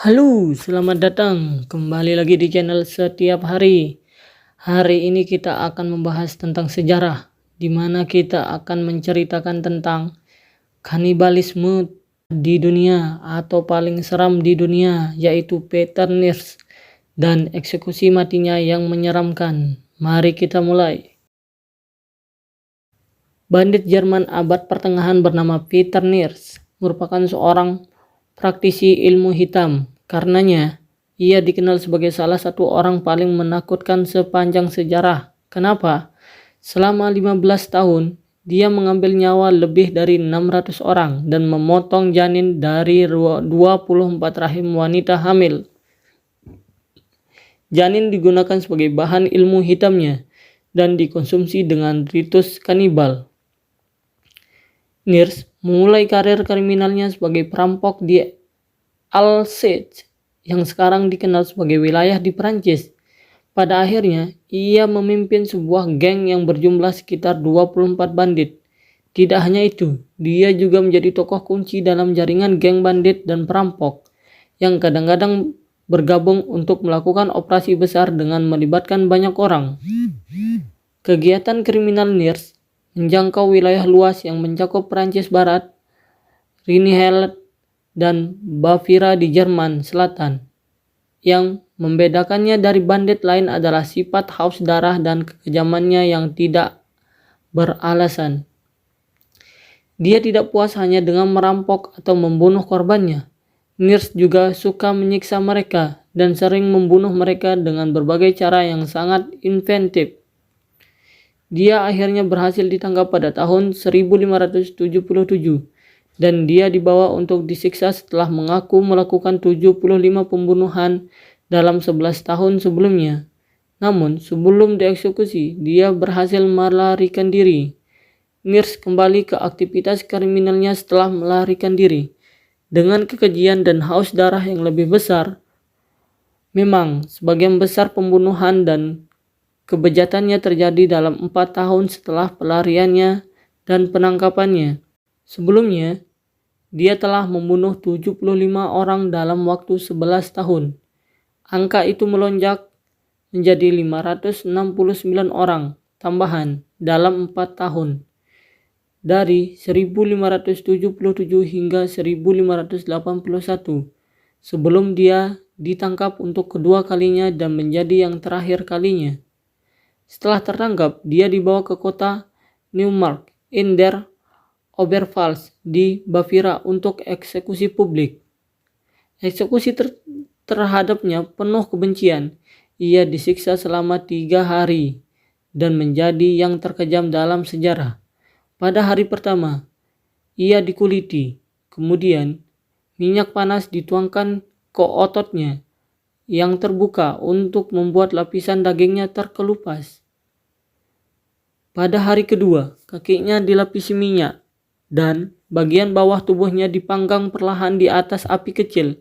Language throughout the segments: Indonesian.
Halo, selamat datang kembali lagi di channel Setiap Hari. Hari ini kita akan membahas tentang sejarah, di mana kita akan menceritakan tentang kanibalisme di dunia atau paling seram di dunia, yaitu Peter Nierz dan eksekusi matinya yang menyeramkan. Mari kita mulai. Bandit Jerman abad pertengahan bernama Peter Nierz merupakan seorang praktisi ilmu hitam. Karenanya, ia dikenal sebagai salah satu orang paling menakutkan sepanjang sejarah. Kenapa? Selama 15 tahun, dia mengambil nyawa lebih dari 600 orang dan memotong janin dari 24 rahim wanita hamil. Janin digunakan sebagai bahan ilmu hitamnya dan dikonsumsi dengan ritus kanibal. Nierz memulai karir kriminalnya sebagai perampok di Alsace yang sekarang dikenal sebagai wilayah di Perancis. Pada akhirnya, ia memimpin sebuah geng yang berjumlah sekitar 24 bandit. Tidak hanya itu, dia juga menjadi tokoh kunci dalam jaringan geng bandit dan perampok yang kadang-kadang bergabung untuk melakukan operasi besar dengan melibatkan banyak orang. Kegiatan kriminal Nierz menjangkau wilayah luas yang mencakup Perancis Barat, Rheinland, dan Bavaria di Jerman Selatan. Yang membedakannya dari bandit lain adalah sifat haus darah dan kekejamannya yang tidak beralasan. Dia tidak puas hanya dengan merampok atau membunuh korbannya. Nierz juga suka menyiksa mereka dan sering membunuh mereka dengan berbagai cara yang sangat inventif. Dia akhirnya berhasil ditangkap pada tahun 1577 dan dia dibawa untuk disiksa setelah mengaku melakukan 75 pembunuhan dalam 11 tahun sebelumnya. Namun, sebelum dieksekusi, dia berhasil melarikan diri. Nierz kembali ke aktivitas kriminalnya setelah melarikan diri. Dengan kekejian dan haus darah yang lebih besar, memang sebagian besar pembunuhan dan kebejatannya terjadi dalam 4 tahun setelah pelariannya dan penangkapannya. Sebelumnya, dia telah membunuh 75 orang dalam waktu 11 tahun. Angka itu melonjak menjadi 569 orang tambahan dalam 4 tahun. Dari 1577 hingga 1581 sebelum dia ditangkap untuk kedua kalinya dan menjadi yang terakhir kalinya. Setelah tertangkap, dia dibawa ke kota Neumarkt in der Oberpfalz di Bavaria untuk eksekusi publik. Eksekusi terhadapnya penuh kebencian. Ia disiksa selama 3 hari dan menjadi yang terkejam dalam sejarah. Pada hari pertama, ia dikuliti. Kemudian, minyak panas dituangkan ke ototnya yang terbuka untuk membuat lapisan dagingnya terkelupas. Pada hari kedua, kakinya dilapisi minyak dan bagian bawah tubuhnya dipanggang perlahan di atas api kecil.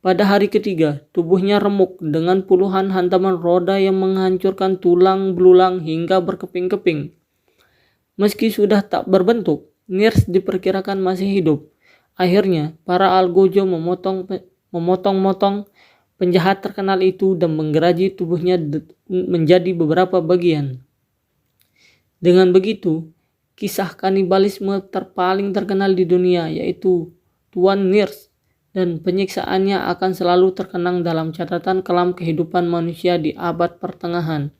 Pada hari ketiga, tubuhnya remuk dengan puluhan hantaman roda yang menghancurkan tulang belulang hingga berkeping-keping. Meski sudah tak berbentuk, Nierz diperkirakan masih hidup. Akhirnya, para algojo memotong-motong penjahat terkenal itu dan menggeraji tubuhnya menjadi beberapa bagian. Dengan begitu, kisah kanibalisme terpaling terkenal di dunia yaitu Tuan Nierz dan penyiksaannya akan selalu terkenang dalam catatan kelam kehidupan manusia di abad pertengahan.